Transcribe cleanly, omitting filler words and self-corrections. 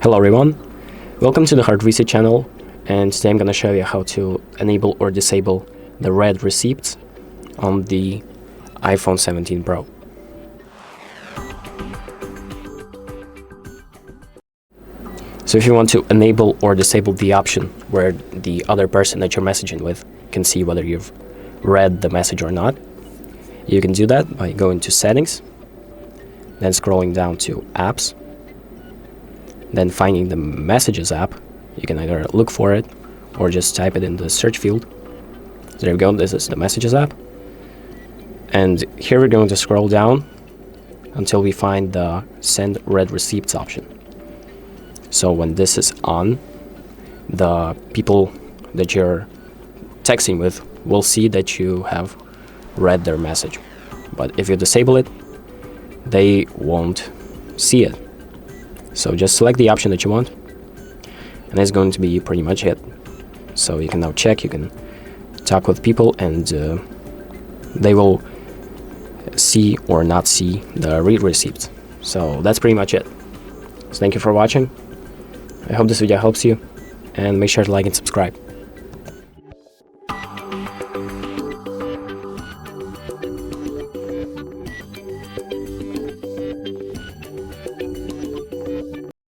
Hello everyone, welcome to the HardReset channel, and today I'm going to show you how to enable or disable the red receipts on the iPhone 17 Pro. So if you want to enable or disable the option where the other person that you're messaging with can see whether you've read the message or not, you can do that by going to Settings, then scrolling down to Apps, then finding the Messages app. You can either look for it or just type it in the search field. There we go, this is the Messages app. And here we're going to scroll down until we find the Send Red Receipts option. So when this is on, the people that you're texting with will see that you have read their message. But if you disable it, they won't see it. So just select the option that you want, and that's going to be pretty much it. So you can now check, you can talk with people, and they will see or not see the read receipts. So that's pretty much it. So thank you for watching. I hope this video helps you, and make sure to like and subscribe.